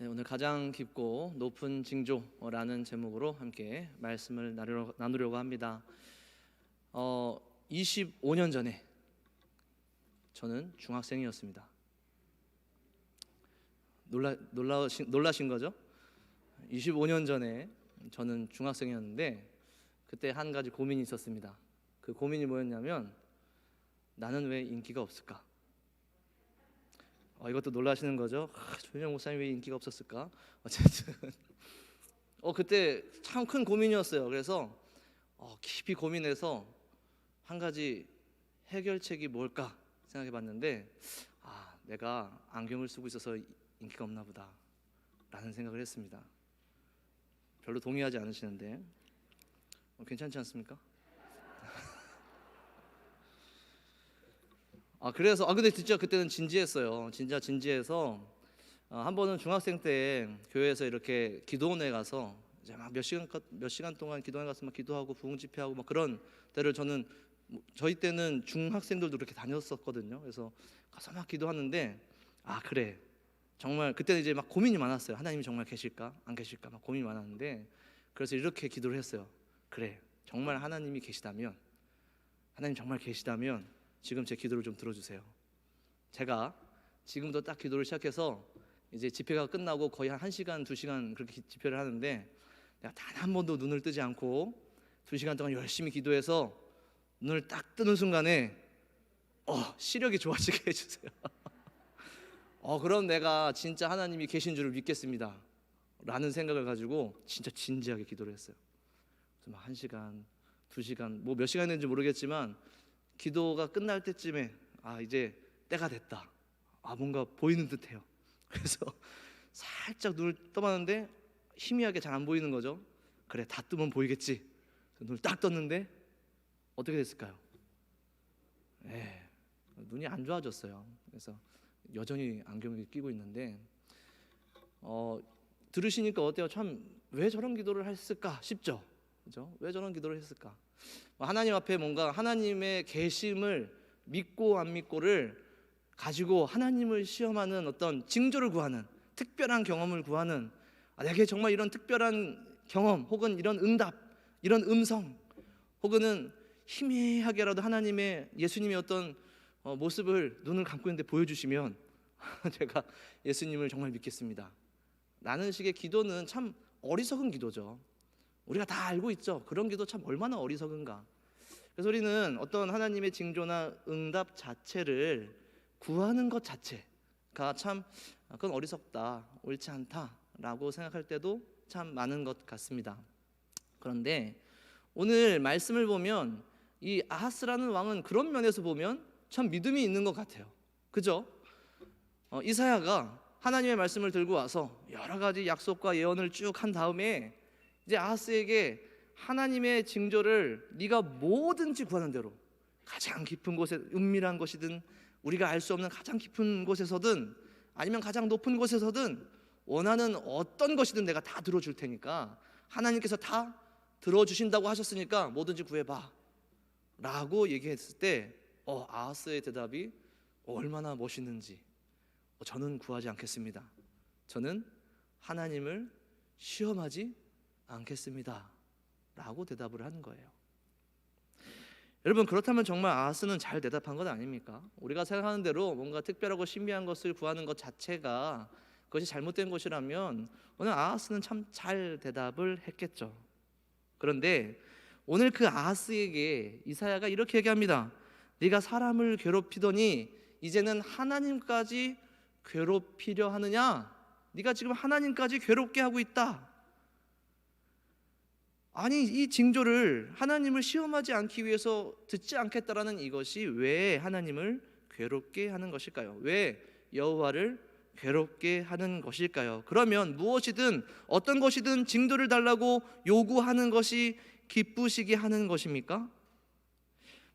네, 오늘 가장 깊고 높은 징조라는 제목으로 함께 말씀을 나누려고 합니다. 25년 전에 저는 중학생이었습니다. 놀라신 거죠? 25년 전에 저는 중학생이었는데 그때 한 가지 고민이 있었습니다. 그 고민이 뭐였냐면, 나는 왜 인기가 없을까? 이것도 놀라시는 거죠? 조현영 목사님 왜 인기가 없었을까? 어쨌든 그때 참 큰 고민이었어요. 그래서 깊이 고민해서 한 가지 해결책이 뭘까 생각해봤는데, 내가 안경을 쓰고 있어서 인기가 없나 보다 라는 생각을 했습니다. 별로 동의하지 않으시는데 괜찮지 않습니까? 그래서 근데 진짜 그때는 진지했어요. 진짜 진지해서 한 번은 중학생 때 교회에서 이렇게 기도원에 가서 이제 막 몇 시간 동안 기도원에 가서 막 기도하고 부흥 집회하고 막 그런 때를 저는 저희 때는 중학생들도 그렇게 다녔었거든요. 그래서 가서 막 기도하는데 그래, 정말 그때는 이제 막 고민이 많았어요. 하나님이 정말 계실까 안 계실까 막 고민이 많았는데, 그래서 이렇게 기도를 했어요. 그래, 정말 하나님이 계시다면, 하나님 정말 계시다면 지금 제 기도를 좀 들어주세요. 제가 지금도 딱 기도를 시작해서 이제 집회가 끝나고 거의 한 1시간, 2시간 그렇게 집회를 하는데, 내가 단 한 번도 눈을 뜨지 않고 2시간 동안 열심히 기도해서 눈을 딱 뜨는 순간에 시력이 좋아지게 해주세요. 그럼 내가 진짜 하나님이 계신 줄을 믿겠습니다 라는 생각을 가지고 진짜 진지하게 기도를 했어요. 그래서 막 1시간, 2시간, 뭐 몇 시간 했는지 모르겠지만 기도가 끝날 때쯤에 이제 때가 됐다, 뭔가 보이는 듯해요. 그래서 살짝 눈을 떠봤는데 희미하게 잘 안 보이는 거죠. 그래, 다 뜨면 보이겠지. 눈을 딱 떴는데 어떻게 됐을까요? 눈이 안 좋아졌어요. 그래서 여전히 안경을 끼고 있는데 들으시니까 어때요? 참 왜 저런 기도를 했을까 싶죠? 그죠? 왜 저런 기도를 했을까? 하나님 앞에 뭔가 하나님의 계심을 믿고 안 믿고를 가지고 하나님을 시험하는 어떤 징조를 구하는, 특별한 경험을 구하는, 내게 정말 이런 특별한 경험 혹은 이런 응답, 이런 음성, 혹은 희미하게라도 하나님의, 예수님의 어떤 모습을 눈을 감고 있는데 보여주시면 제가 예수님을 정말 믿겠습니다 라는 식의 기도는 참 어리석은 기도죠. 우리가 다 알고 있죠. 그런 기도 참 얼마나 어리석은가. 그래서 우리는 어떤 하나님의 징조나 응답 자체를 구하는 것 자체가 참 그건 어리석다, 옳지 않다라고 생각할 때도 참 많은 것 같습니다. 그런데 오늘 말씀을 보면 이 아하스라는 왕은 그런 면에서 보면 참 믿음이 있는 것 같아요. 그죠? 이사야가 하나님의 말씀을 들고 와서 여러 가지 약속과 예언을 쭉 한 다음에 이제 아하스에게 하나님의 징조를 네가 뭐든지 구하는 대로, 가장 깊은 곳에, 은밀한 것이든 우리가 알 수 없는 가장 깊은 곳에서든 아니면 가장 높은 곳에서든 원하는 어떤 것이든 내가 다 들어줄 테니까, 하나님께서 다 들어주신다고 하셨으니까 뭐든지 구해봐 라고 얘기했을 때 아하스의 대답이 얼마나 멋있는지, 저는 구하지 않겠습니다. 저는 하나님을 시험하지 않겠습니다 라고 대답을 하는 거예요. 여러분, 그렇다면 정말 아하스는 잘 대답한 것 아닙니까? 우리가 생각하는 대로 뭔가 특별하고 신비한 것을 구하는 것 자체가 그것이 잘못된 것이라면 오늘 아하스는 참 잘 대답을 했겠죠. 그런데 오늘 그 아하스에게 이사야가 이렇게 얘기합니다. 네가 사람을 괴롭히더니 이제는 하나님까지 괴롭히려 하느냐? 네가 지금 하나님까지 괴롭게 하고 있다. 아니, 이 징조를 하나님을 시험하지 않기 위해서 듣지 않겠다라는 이것이 왜 하나님을 괴롭게 하는 것일까요? 왜 여호와를 괴롭게 하는 것일까요? 그러면 무엇이든 어떤 것이든 징조를 달라고 요구하는 것이 기쁘시게 하는 것입니까?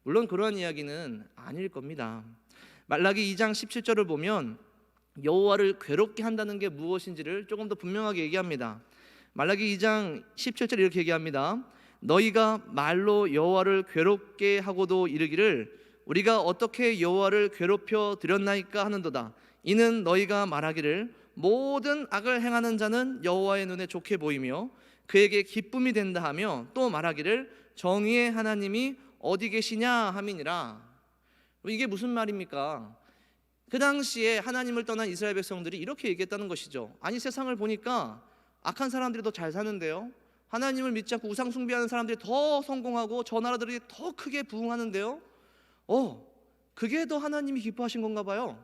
물론 그러한 이야기는 아닐 겁니다. 말라기 2장 17절을 보면 여호와를 괴롭게 한다는 게 무엇인지를 조금 더 분명하게 얘기합니다. 말라기 2장 17절에 이렇게 얘기합니다. 너희가 말로 여호와를 괴롭게 하고도 이르기를 우리가 어떻게 여호와를 괴롭혀 드렸나이까 하는도다. 이는 너희가 말하기를 모든 악을 행하는 자는 여호와의 눈에 좋게 보이며 그에게 기쁨이 된다 하며 또 말하기를 정의의 하나님이 어디 계시냐 함이니라. 이게 무슨 말입니까? 그 당시에 하나님을 떠난 이스라엘 백성들이 이렇게 얘기했다는 것이죠. 아니, 세상을 보니까 악한 사람들이 더 잘 사는데요, 하나님을 믿지 않고 우상 숭배하는 사람들이 더 성공하고 저 나라들이 더 크게 부흥하는데요, 그게 더 하나님이 기뻐하신 건가 봐요.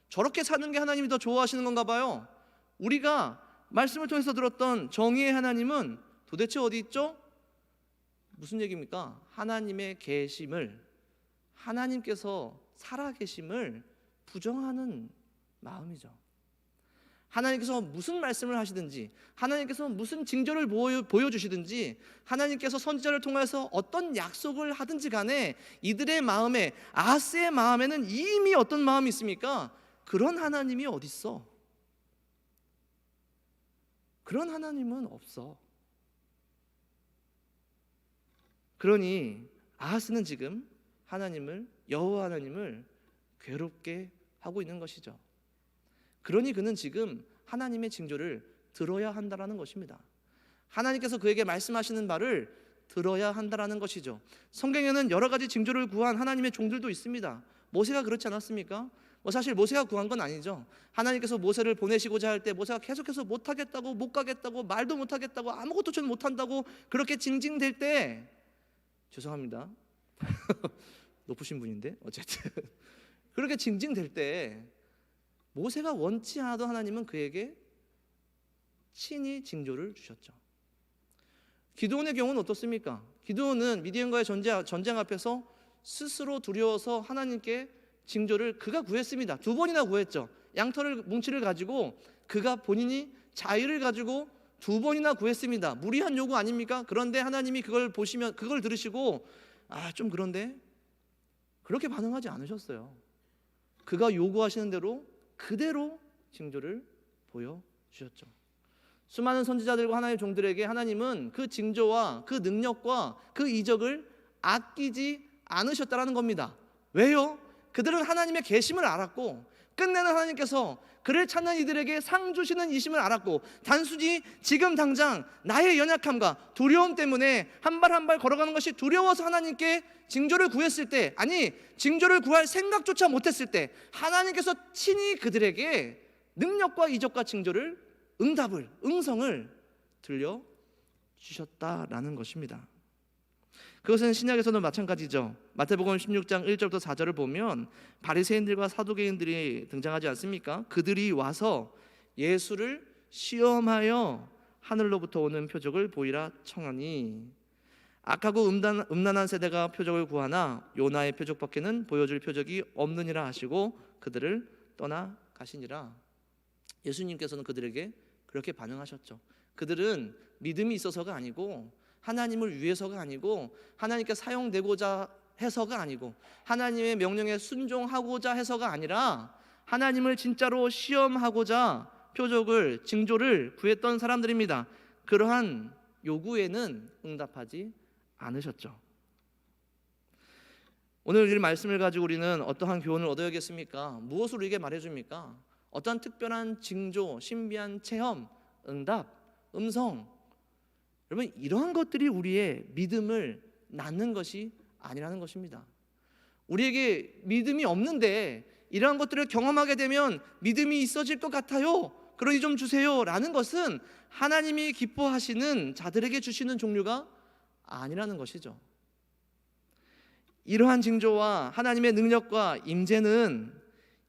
저렇게 사는 게 하나님이 더 좋아하시는 건가 봐요. 우리가 말씀을 통해서 들었던 정의의 하나님은 도대체 어디 있죠? 무슨 얘기입니까? 하나님의 계심을, 하나님께서 살아계심을 부정하는 마음이죠. 하나님께서 무슨 말씀을 하시든지, 하나님께서 무슨 징조를 보여주시든지, 하나님께서 선지자를 통해서 어떤 약속을 하든지 간에 이들의 마음에, 아하스의 마음에는 이미 어떤 마음이 있습니까? 그런 하나님이 어딨어? 그런 하나님은 없어. 그러니 아하스는 지금 하나님을, 여호와 하나님을 괴롭게 하고 있는 것이죠. 그러니 그는 지금 하나님의 징조를 들어야 한다라는 것입니다. 하나님께서 그에게 말씀하시는 말을 들어야 한다라는 것이죠. 성경에는 여러 가지 징조를 구한 하나님의 종들도 있습니다. 모세가 그렇지 않았습니까? 사실 모세가 구한 건 아니죠. 하나님께서 모세를 보내시고자 할 때 모세가 계속해서 못하겠다고, 못 가겠다고, 말도 못하겠다고, 아무것도 전 못한다고 그렇게 징징댈 때, 죄송합니다, 높으신 분인데 어쨌든 그렇게 징징댈 때 모세가 원치 않아도 하나님은 그에게 친히 징조를 주셨죠. 기드온의 경우는 어떻습니까? 기드온은 미디안과의 전쟁 앞에서 스스로 두려워서 하나님께 징조를 그가 구했습니다. 2번이나 구했죠. 양털을, 뭉치를 가지고 그가 본인이 자유를 가지고 2번이나 구했습니다. 무리한 요구 아닙니까? 그런데 하나님이 그걸 보시면, 그걸 들으시고 좀 그런데 그렇게 반응하지 않으셨어요. 그가 요구하시는 대로 그대로 징조를 보여주셨죠. 수많은 선지자들과 하나님의 종들에게 하나님은 그 징조와 그 능력과 그 이적을 아끼지 않으셨다라는 겁니다. 왜요? 그들은 하나님의 계심을 알았고, 끝내는 하나님께서 그를 찾는 이들에게 상 주시는 이심을 알았고, 단순히 지금 당장 나의 연약함과 두려움 때문에 한 발 한 발 걸어가는 것이 두려워서 하나님께 징조를 구했을 때, 아니 징조를 구할 생각조차 못했을 때 하나님께서 친히 그들에게 능력과 이적과 징조를, 응답을, 응성을 들려주셨다라는 것입니다. 그것은 신약에서도 마찬가지죠. 마태복음 16장 1절부터 4절을 보면 바리새인들과 사두개인들이 등장하지 않습니까? 그들이 와서 예수를 시험하여 하늘로부터 오는 표적을 보이라 청하니, 악하고 음란한 세대가 표적을 구하나 요나의 표적밖에는 보여줄 표적이 없느니라 하시고 그들을 떠나가시니라. 예수님께서는 그들에게 그렇게 반응하셨죠. 그들은 믿음이 있어서가 아니고, 하나님을 위해서가 아니고, 하나님께 사용되고자 해서가 아니고, 하나님의 명령에 순종하고자 해서가 아니라 하나님을 진짜로 시험하고자 표적을, 징조를 구했던 사람들입니다. 그러한 요구에는 응답하지 않으셨죠. 오늘 이 말씀을 가지고 우리는 어떠한 교훈을 얻어야겠습니까? 무엇을 우리에게 말해줍니까? 어떠한 특별한 징조, 신비한 체험, 응답, 음성, 여러분 이러한 것들이 우리의 믿음을 낳는 것이 아니라는 것입니다. 우리에게 믿음이 없는데 이러한 것들을 경험하게 되면 믿음이 있어질 것 같아요, 그러니 좀 주세요 라는 것은 하나님이 기뻐하시는 자들에게 주시는 종류가 아니라는 것이죠. 이러한 징조와 하나님의 능력과 임재는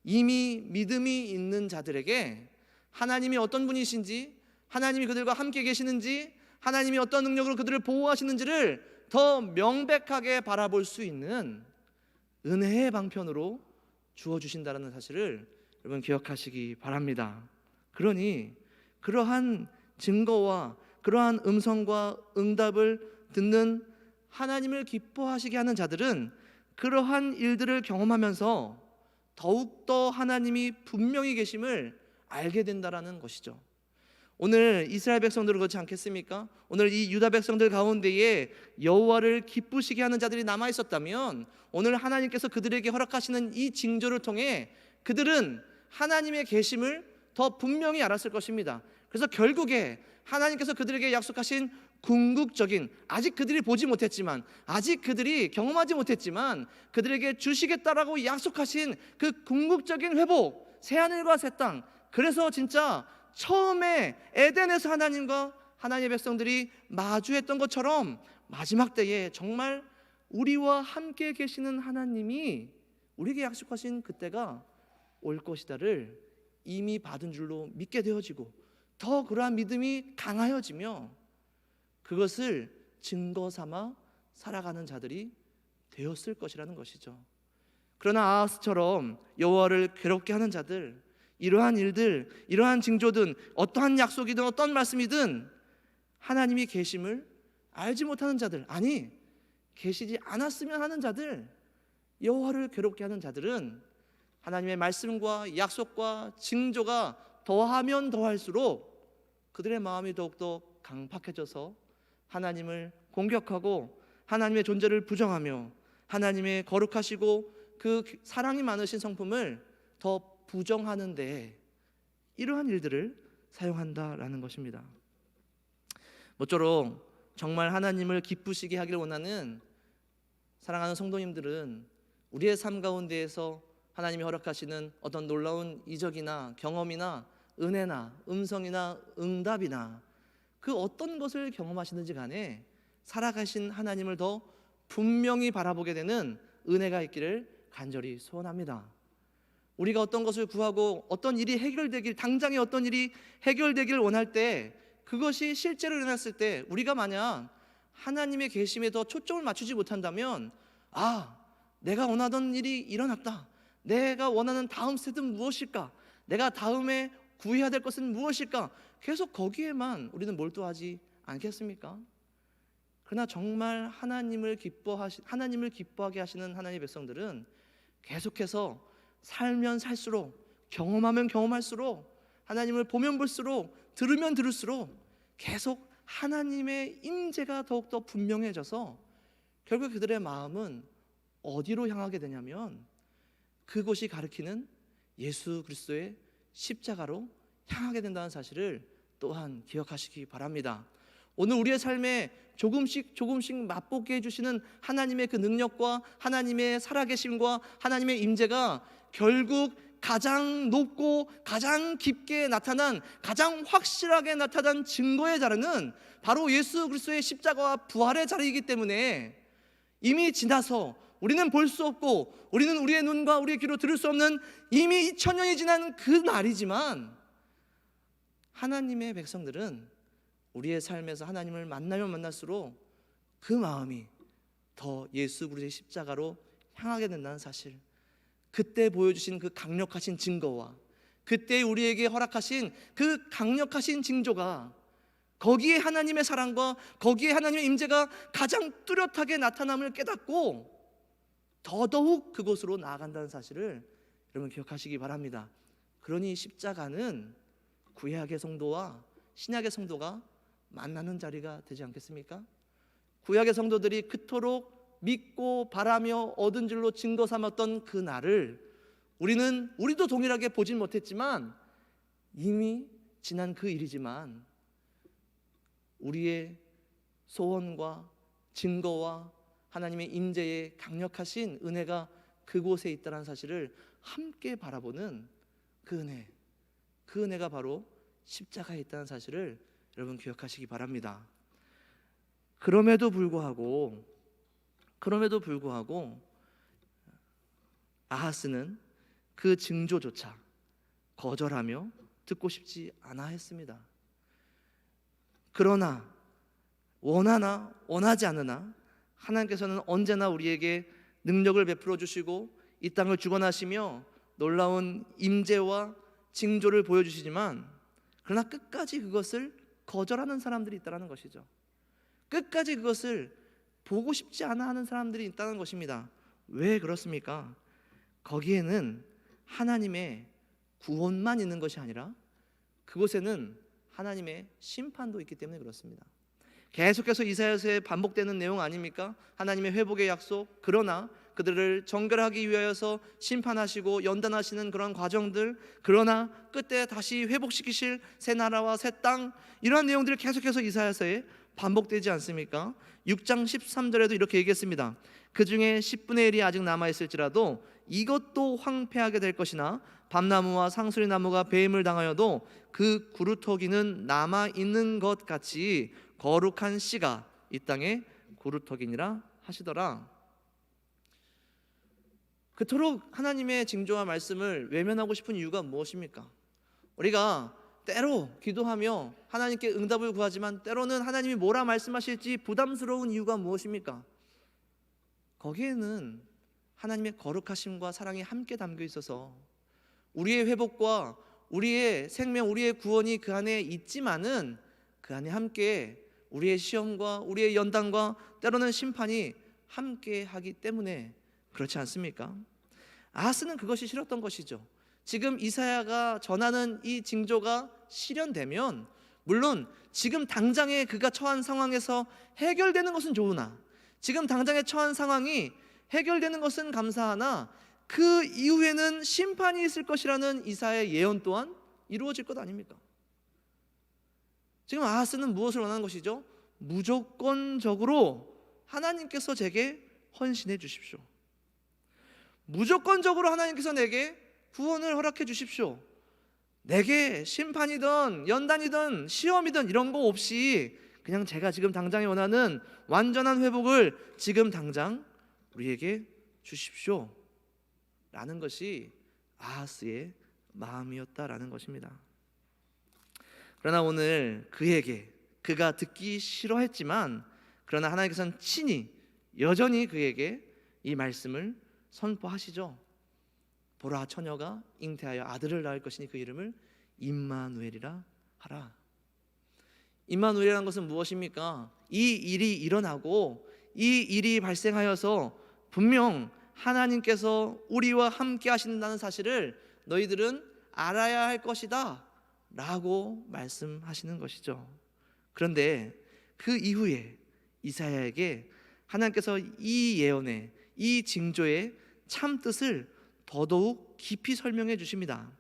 이미 믿음이 있는 자들에게 하나님이 어떤 분이신지, 하나님이 그들과 함께 계시는지, 하나님이 어떤 능력으로 그들을 보호하시는지를 더 명백하게 바라볼 수 있는 은혜의 방편으로 주어주신다는 사실을 여러분 기억하시기 바랍니다. 그러니 그러한 증거와 그러한 음성과 응답을 듣는 하나님을 기뻐하시게 하는 자들은 그러한 일들을 경험하면서 더욱더 하나님이 분명히 계심을 알게 된다는 것이죠. 오늘 이스라엘 백성들은 그렇지 않겠습니까? 오늘 이 유다 백성들 가운데에 여호와를 기쁘시게 하는 자들이 남아 있었다면 오늘 하나님께서 그들에게 허락하시는 이 징조를 통해 그들은 하나님의 계심을 더 분명히 알았을 것입니다. 그래서 결국에 하나님께서 그들에게 약속하신 궁극적인, 아직 그들이 보지 못했지만, 아직 그들이 경험하지 못했지만 그들에게 주시겠다라고 약속하신 그 궁극적인 회복, 새하늘과 새 땅. 그래서 진짜 처음에 에덴에서 하나님과 하나님의 백성들이 마주했던 것처럼 마지막 때에 정말 우리와 함께 계시는 하나님이 우리에게 약속하신 그때가 올 것이다를 이미 받은 줄로 믿게 되어지고, 더 그러한 믿음이 강하여지며 그것을 증거 삼아 살아가는 자들이 되었을 것이라는 것이죠. 그러나 아하스처럼 여호와를 괴롭게 하는 자들, 이러한 일들, 이러한 징조든 어떠한 약속이든 어떤 말씀이든 하나님이 계심을 알지 못하는 자들, 아니 계시지 않았으면 하는 자들, 여호와를 괴롭게 하는 자들은 하나님의 말씀과 약속과 징조가 더하면 더할수록 그들의 마음이 더욱더 강팍해져서 하나님을 공격하고 하나님의 존재를 부정하며 하나님의 거룩하시고 그 사랑이 많으신 성품을 더 부정하는데 이러한 일들을 사용한다라는 것입니다. 모쪼록 정말 하나님을 기쁘시게 하기를 원하는 사랑하는 성도님들은 우리의 삶 가운데에서 하나님이 허락하시는 어떤 놀라운 이적이나 경험이나 은혜나 음성이나 응답이나 그 어떤 것을 경험하시는지 간에 살아가신 하나님을 더 분명히 바라보게 되는 은혜가 있기를 간절히 소원합니다. 우리가 어떤 것을 구하고 어떤 일이 해결되길, 당장에 어떤 일이 해결되길 원할 때, 그것이 실제로 일어났을 때 우리가 만약 하나님의 계심에 더 초점을 맞추지 못한다면, 내가 원하던 일이 일어났다, 내가 원하는 다음 스텝은 무엇일까, 내가 다음에 구해야 될 것은 무엇일까, 계속 거기에만 우리는 몰두하지 않겠습니까? 그러나 정말 하나님을 기뻐하게 하시는 하나님의 백성들은 계속해서 살면 살수록, 경험하면 경험할수록, 하나님을 보면 볼수록, 들으면 들을수록 계속 하나님의 임재가 더욱더 분명해져서 결국 그들의 마음은 어디로 향하게 되냐면 그곳이 가리키는 예수 그리스도의 십자가로 향하게 된다는 사실을 또한 기억하시기 바랍니다. 오늘 우리의 삶에 조금씩 맛보게 해주시는 하나님의 그 능력과 하나님의 살아계심과 하나님의 임재가 결국 가장 높고 가장 깊게 나타난, 가장 확실하게 나타난 증거의 자리는 바로 예수 그리스도의 십자가와 부활의 자리이기 때문에 이미 지나서 우리는 볼 수 없고 우리는 우리의 눈과 우리의 귀로 들을 수 없는 이미 2000년이 지난 그 날이지만, 하나님의 백성들은 우리의 삶에서 하나님을 만나면 만날수록 그 마음이 더 예수 그리스도의 십자가로 향하게 된다는 사실, 그때 보여주신 그 강력하신 증거와 그때 우리에게 허락하신 그 강력하신 징조가, 거기에 하나님의 사랑과 거기에 하나님의 임재가 가장 뚜렷하게 나타남을 깨닫고 더더욱 그곳으로 나아간다는 사실을 여러분 기억하시기 바랍니다. 그러니 십자가는 구약의 성도와 신약의 성도가 만나는 자리가 되지 않겠습니까? 구약의 성도들이 그토록 믿고 바라며 얻은 줄로 증거 삼았던 그 날을 우리도 동일하게 보진 못했지만 이미 지난 그 일이지만 우리의 소원과 증거와 하나님의 임재의 강력하신 은혜가 그곳에 있다는 사실을 함께 바라보는 그 은혜가 바로 십자가에 있다는 사실을 여러분 기억하시기 바랍니다. 그럼에도 불구하고 아하스는 그 징조조차 거절하며 듣고 싶지 않아 했습니다. 그러나 원하나 원하지 않으나 하나님께서는 언제나 우리에게 능력을 베풀어 주시고 이 땅을 주관하시며 놀라운 임재와 징조를 보여주시지만, 그러나 끝까지 그것을 거절하는 사람들이 있다는 것이죠. 끝까지 그것을 보고 싶지 않아 하는 사람들이 있다는 것입니다. 왜 그렇습니까? 거기에는 하나님의 구원만 있는 것이 아니라 그곳에는 하나님의 심판도 있기 때문에 그렇습니다. 계속해서 이사야서에 반복되는 내용 아닙니까? 하나님의 회복의 약속, 그러나 그들을 정결하기 위하여서 심판하시고 연단하시는 그런 과정들, 그러나 끝에 다시 회복시키실 새 나라와 새 땅, 이러한 내용들이 계속해서 이사야서에 반복되지 않습니까? 6장 13절에도 이렇게 얘기했습니다. 그 중에 10분의 1이 아직 남아있을지라도 이것도 황폐하게 될 것이나 밤나무와 상수리 나무가 배임을 당하여도 그 구루터기는 남아있는 것 같이 거룩한 씨가 이 땅에 구루터기니라 하시더라. 그토록 하나님의 징조와 말씀을 외면하고 싶은 이유가 무엇입니까? 우리가 때로 기도하며 하나님께 응답을 구하지만 때로는 하나님이 뭐라 말씀하실지 부담스러운 이유가 무엇입니까? 거기에는 하나님의 거룩하심과 사랑이 함께 담겨 있어서 우리의 회복과 우리의 생명, 우리의 구원이 그 안에 있지만은 그 안에 함께 우리의 시험과 우리의 연단과 때로는 심판이 함께 하기 때문에 그렇지 않습니까? 아하스는 그것이 싫었던 것이죠. 지금 이사야가 전하는 이 징조가 실현되면 물론 지금 당장에 그가 처한 상황에서 해결되는 것은 좋으나, 지금 당장에 처한 상황이 해결되는 것은 감사하나 그 이후에는 심판이 있을 것이라는 이사야의 예언 또한 이루어질 것 아닙니까? 지금 아하스는 무엇을 원하는 것이죠? 무조건적으로 하나님께서 제게 헌신해 주십시오. 무조건적으로 하나님께서 내게 구원을 허락해 주십시오. 내게 심판이든 연단이든 시험이든 이런 거 없이 그냥 제가 지금 당장에 원하는 완전한 회복을 지금 당장 우리에게 주십시오 라는 것이 아하스의 마음이었다라는 것입니다. 그러나 오늘 그에게, 그가 듣기 싫어했지만 그러나 하나님께서는 친히 여전히 그에게 이 말씀을 선포하시죠. 보라, 처녀가 잉태하여 아들을 낳을 것이니 그 이름을 임마누엘이라 하라. 임마누엘이라는 것은 무엇입니까? 이 일이 일어나고 이 일이 발생하여서 분명 하나님께서 우리와 함께 하신다는 사실을 너희들은 알아야 할 것이다 라고 말씀하시는 것이죠. 그런데 그 이후에 이사야에게 하나님께서 이 예언의, 이 징조의 참뜻을 더더욱 깊이 설명해 주십니다.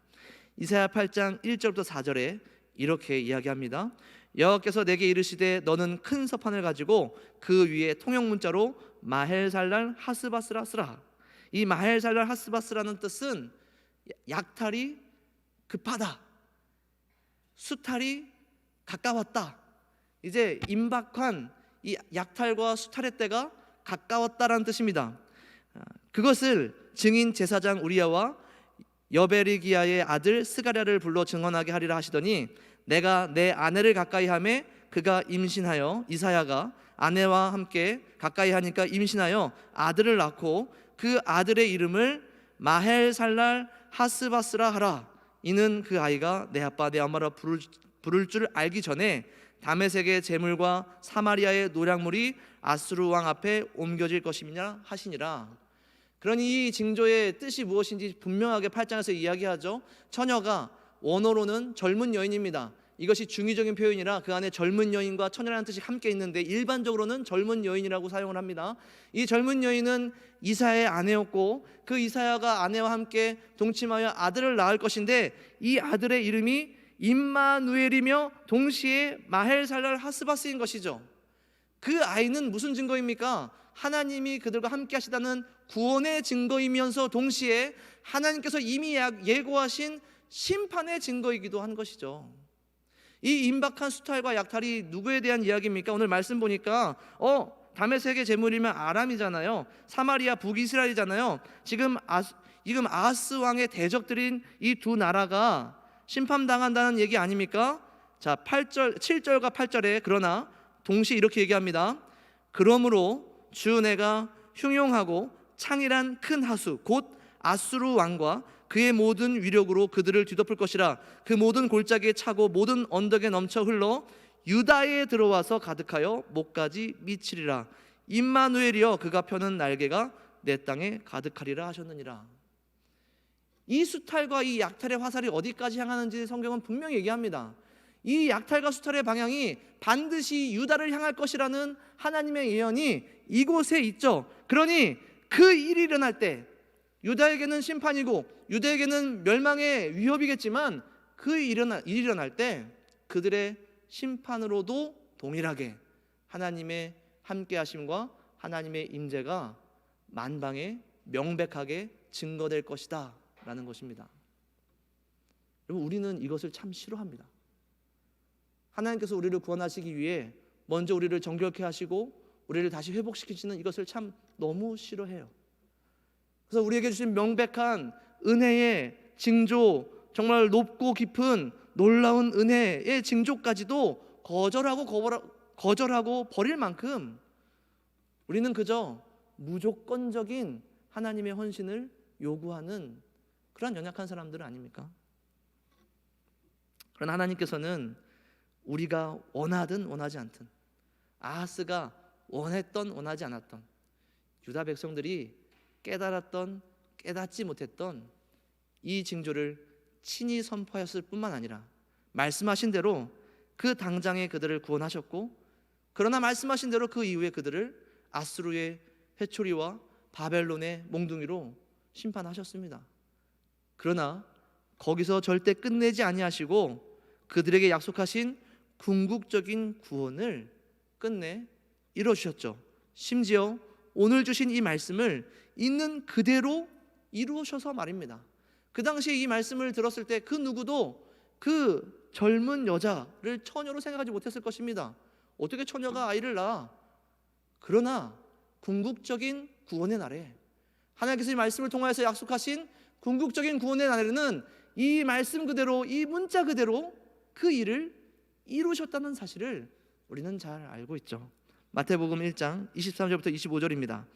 이사야 8장 1절부터 4절에 이렇게 이야기합니다. 여호와께서 내게 이르시되 너는 큰 서판을 가지고 그 위에 통역 문자로 마헬살랄 하스바스라 쓰라. 이 마헬살랄 하스바스라는 뜻은 약탈이 급하다, 수탈이 가까웠다, 이제 임박한 이 약탈과 수탈의 때가 가까웠다라는 뜻입니다. 그것을 증인 제사장 우리야와 여베르기야의 아들 스가랴를 불러 증언하게 하리라 하시더니 내가 내 아내를 가까이 하매 그가 임신하여, 이사야가 아내와 함께 가까이 하니까 임신하여 아들을 낳고 그 아들의 이름을 마헬살랄 하스바스라 하라. 이는 그 아이가 내 아빠 내 엄마라 부를 줄 알기 전에 다메섹의 재물과 사마리아의 노략물이 아수르 왕 앞에 옮겨질 것이냐 하시니라. 그러니 이 징조의 뜻이 무엇인지 분명하게 8장에서 이야기하죠. 처녀가 원어로는 젊은 여인입니다. 이것이 중의적인 표현이라 그 안에 젊은 여인과 처녀라는 뜻이 함께 있는데 일반적으로는 젊은 여인이라고 사용을 합니다. 이 젊은 여인은 이사야의 아내였고 그 이사야가 아내와 함께 동침하여 아들을 낳을 것인데 이 아들의 이름이 임마누엘이며 동시에 마헬살랄 하스바스인 것이죠. 그 아이는 무슨 증거입니까? 하나님이 그들과 함께 하시다는 구원의 증거이면서 동시에 하나님께서 이미 예고하신 심판의 증거이기도 한 것이죠. 이 임박한 수탈과 약탈이 누구에 대한 이야기입니까? 오늘 말씀 보니까 다메섹의 재물이면 아람이잖아요. 사마리아 북이스라엘이잖아요. 지금 아하스 왕의 대적들인 이 두 나라가 심판당한다는 얘기 아닙니까? 자, 7절과 8절에 그러나 동시에 이렇게 얘기합니다. 그러므로 주 내가 흉용하고 창일한 큰 하수 곧 아수르 왕과 그의 모든 위력으로 그들을 뒤덮을 것이라. 그 모든 골짜기에 차고 모든 언덕에 넘쳐 흘러 유다에 들어와서 가득하여 목까지 미치리라. 임마누엘이여 그가 펴는 날개가 내 땅에 가득하리라 하셨느니라. 이 수탈과 이 약탈의 화살이 어디까지 향하는지 성경은 분명히 얘기합니다. 이 약탈과 수탈의 방향이 반드시 유다를 향할 것이라는 하나님의 예언이 이곳에 있죠. 그러니 그 일이 일어날 때 유다에게는 심판이고 유다에게는 멸망의 위협이겠지만 그 일이 일어날 때 그들의 심판으로도 동일하게 하나님의 함께하심과 하나님의 임재가 만방에 명백하게 증거될 것이다 라는 것입니다. 여러분, 우리는 이것을 참 싫어합니다. 하나님께서 우리를 구원하시기 위해 먼저 우리를 정결케 하시고 우리를 다시 회복시키시는 이것을 참 너무 싫어해요. 그래서 우리에게 주신 명백한 은혜의 징조, 정말 높고 깊은 놀라운 은혜의 징조까지도 거절하고 버릴 만큼 우리는 그저 무조건적인 하나님의 헌신을 요구하는 그런 연약한 사람들은 아닙니까? 그러나 하나님께서는 우리가 원하든 원하지 않든, 아하스가 원했던 원하지 않았던, 유다 백성들이 깨달았던 깨닫지 못했던 이 징조를 친히 선포하였을 뿐만 아니라 말씀하신 대로 그 당장에 그들을 구원하셨고, 그러나 말씀하신 대로 그 이후에 그들을 아수르의 회초리와 바벨론의 몽둥이로 심판하셨습니다. 그러나 거기서 절대 끝내지 아니하시고 그들에게 약속하신 궁극적인 구원을 끝내 이루어주셨죠. 심지어 오늘 주신 이 말씀을 있는 그대로 이루셔서 말입니다. 그 당시에 이 말씀을 들었을 때 그 누구도 그 젊은 여자를 처녀로 생각하지 못했을 것입니다. 어떻게 처녀가 아이를 낳아? 그러나 궁극적인 구원의 날에 하나님께서 이 말씀을 통하여서 약속하신 궁극적인 구원의 날에는 이 말씀 그대로, 이 문자 그대로 그 일을 이루셨다는 사실을 우리는 잘 알고 있죠. 마태복음 1장 23절부터 25절입니다.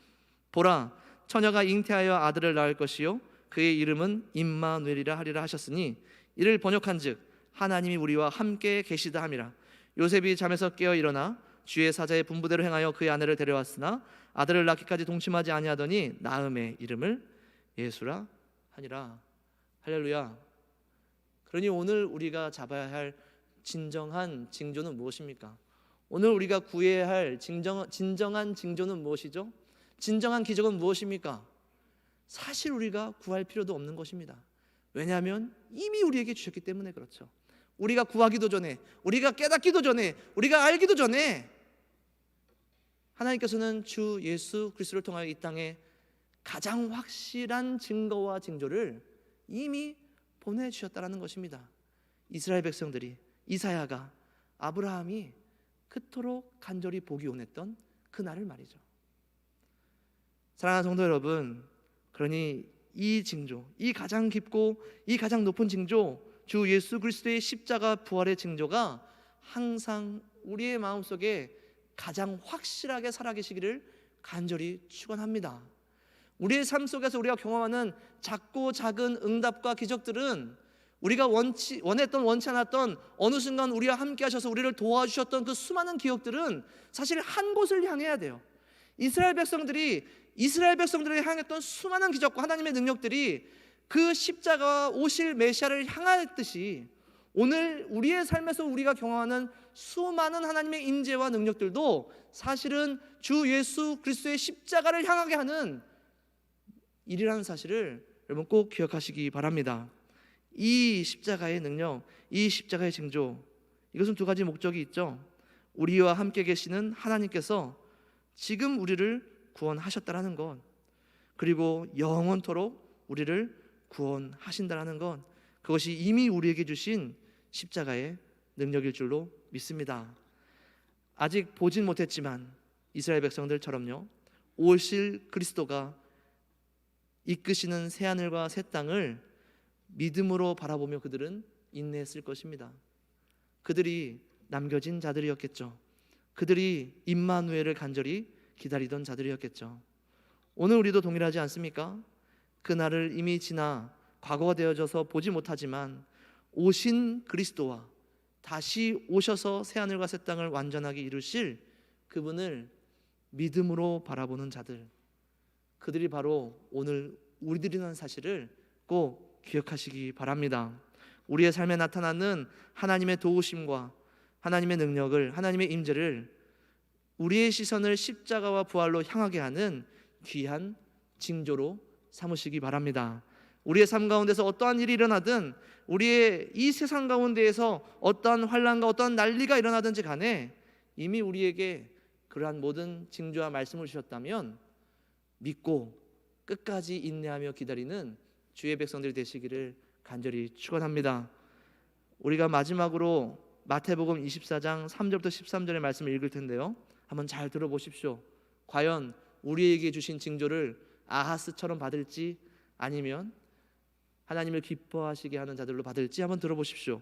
보라, 처녀가 잉태하여 아들을 낳을 것이요 그의 이름은 임마누엘이라 하리라 하셨으니 이를 번역한즉 하나님이 우리와 함께 계시다 함이라. 요셉이 잠에서 깨어 일어나 주의 사자의 분부대로 행하여 그의 아내를 데려왔으나 아들을 낳기까지 동침하지 아니하더니 나음의 이름을 예수라 하니라. 할렐루야. 그러니 오늘 우리가 잡아야 할 진정한 징조는 무엇입니까? 오늘 우리가 구해야 할 진정한 징조는 무엇이죠? 진정한 기적은 무엇입니까? 사실 우리가 구할 필요도 없는 것입니다. 왜냐하면 이미 우리에게 주셨기 때문에 그렇죠. 우리가 구하기도 전에, 우리가 깨닫기도 전에, 우리가 알기도 전에 하나님께서는 주 예수 그리스도를 통하여 이 땅에 가장 확실한 증거와 징조를 이미 보내주셨다는 것입니다. 이스라엘 백성들이, 이사야가, 아브라함이 그토록 간절히 보기 원했던 그날을 말이죠. 사랑하는 성도 여러분, 그러니 이 징조, 이 가장 깊고 이 가장 높은 징조, 주 예수 그리스도의 십자가 부활의 징조가 항상 우리의 마음속에 가장 확실하게 살아계시기를 간절히 축원합니다. 우리의 삶 속에서 우리가 경험하는 작고 작은 응답과 기적들은 우리가 원했던 원치 않았던 어느 순간 우리와 함께 하셔서 우리를 도와주셨던 그 수많은 기억들은 사실 한 곳을 향해야 돼요. 이스라엘 백성들이 향했던 수많은 기적과 하나님의 능력들이 그 십자가와 오실 메시아를 향했듯이 오늘 우리의 삶에서 우리가 경험하는 수많은 하나님의 임재와 능력들도 사실은 주 예수 그리스도의 십자가를 향하게 하는 일이라는 사실을 여러분 꼭 기억하시기 바랍니다. 이 십자가의 능력, 이 십자가의 징조, 이것은 두 가지 목적이 있죠. 우리와 함께 계시는 하나님께서 지금 우리를 구원하셨다라는 것, 그리고 영원토록 우리를 구원하신다라는 것, 그것이 이미 우리에게 주신 십자가의 능력일 줄로 믿습니다. 아직 보진 못했지만 이스라엘 백성들처럼요, 오실 그리스도가 이끄시는 새하늘과 새 땅을 믿음으로 바라보며 그들은 인내했을 것입니다. 그들이 남겨진 자들이었겠죠. 그들이 임마누엘을 간절히 기다리던 자들이었겠죠. 오늘 우리도 동일하지 않습니까? 그날을 이미 지나 과거가 되어져서 보지 못하지만 오신 그리스도와 다시 오셔서 새하늘과 새 땅을 완전하게 이루실 그분을 믿음으로 바라보는 자들, 그들이 바로 오늘 우리들이라는 사실을 꼭 기억하시기 바랍니다. 우리의 삶에 나타나는 하나님의 도우심과 하나님의 능력을, 하나님의 임재를 우리의 시선을 십자가와 부활로 향하게 하는 귀한 징조로 삼으시기 바랍니다. 우리의 삶 가운데서 어떠한 일이 일어나든, 우리의 이 세상 가운데에서 어떠한 환난과 어떠한 난리가 일어나든지 간에 이미 우리에게 그러한 모든 징조와 말씀을 주셨다면 믿고 끝까지 인내하며 기다리는 주의 백성들 되시기를 간절히 축원합니다. 우리가 마지막으로 마태복음 24장 3절부터 13절의 말씀을 읽을 텐데요, 한번 잘 들어보십시오. 과연 우리에게 주신 징조를 아하스처럼 받을지 아니면 하나님을 기뻐하시게 하는 자들로 받을지 한번 들어보십시오.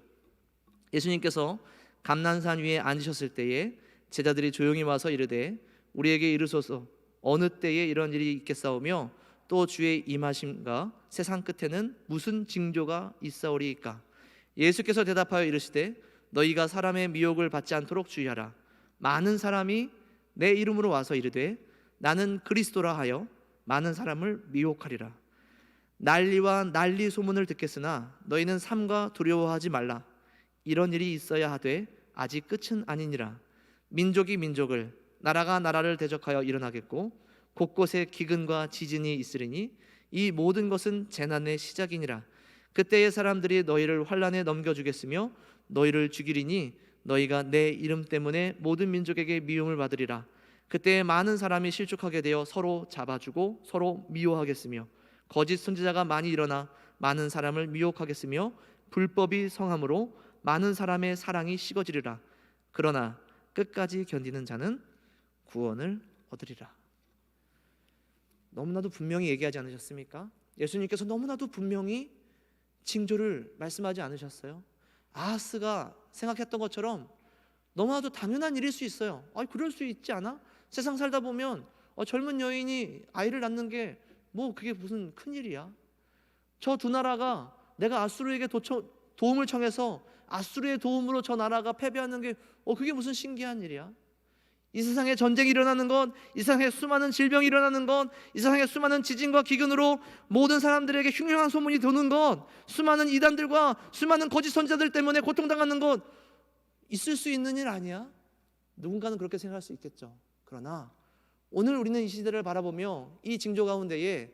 예수님께서 감난산 위에 앉으셨을 때에 제자들이 조용히 와서 이르되 우리에게 이르소서 어느 때에 이런 일이 있겠사오며 또 주의 임하심과 세상 끝에는 무슨 징조가 있사오리이까? 예수께서 대답하여 이르시되 너희가 사람의 미혹을 받지 않도록 주의하라. 많은 사람이 내 이름으로 와서 이르되 나는 그리스도라 하여 많은 사람을 미혹하리라. 난리와 난리 소문을 듣겠으나 너희는 삼가 두려워하지 말라. 이런 일이 있어야 하되 아직 끝은 아니니라. 민족이 민족을, 나라가 나라를 대적하여 일어나겠고 곳곳에 기근과 지진이 있으리니 이 모든 것은 재난의 시작이니라. 그때의 사람들이 너희를 환난에 넘겨주겠으며 너희를 죽이리니 너희가 내 이름 때문에 모든 민족에게 미움을 받으리라. 그때 많은 사람이 실족하게 되어 서로 잡아주고 서로 미워하겠으며 거짓 선지자가 많이 일어나 많은 사람을 미혹하겠으며 불법이 성함으로 많은 사람의 사랑이 식어지리라. 그러나 끝까지 견디는 자는 구원을 얻으리라. 너무나도 분명히 얘기하지 않으셨습니까? 예수님께서 너무나도 분명히 징조를 말씀하지 않으셨어요? 아하스가 생각했던 것처럼 너무나도 당연한 일일 수 있어요. 그럴 수 있지 않아? 세상 살다 보면 젊은 여인이 아이를 낳는 게 그게 무슨 큰일이야? 저 두 나라가 내가 아수르에게 도움을 청해서 아수르의 도움으로 저 나라가 패배하는 게 그게 무슨 신기한 일이야? 이 세상에 전쟁이 일어나는 것, 이 세상에 수많은 질병이 일어나는 것, 이 세상에 수많은 지진과 기근으로 모든 사람들에게 흉흉한 소문이 도는 것, 수많은 이단들과 수많은 거짓 선지자들 때문에 고통당하는 것, 있을 수 있는 일 아니야? 누군가는 그렇게 생각할 수 있겠죠. 그러나 오늘 우리는 이 시대를 바라보며 이 징조 가운데에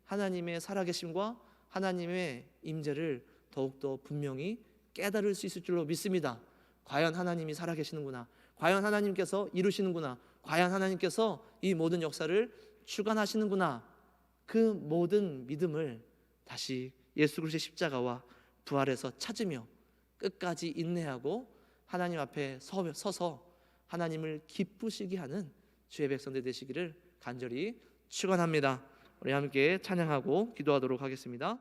하나님의 살아계심과 하나님의 임재를 더욱더 분명히 깨달을 수 있을 줄로 믿습니다. 과연 하나님이 살아계시는구나, 과연 하나님께서 이루시는구나, 과연 하나님께서 이 모든 역사를 주관하시는구나, 그 모든 믿음을 다시 예수 그리스도의 십자가와 부활에서 찾으며 끝까지 인내하고 하나님 앞에 서서 하나님을 기쁘시게 하는 주의 백성들 되시기를 간절히 축원합니다. 우리 함께 찬양하고 기도하도록 하겠습니다.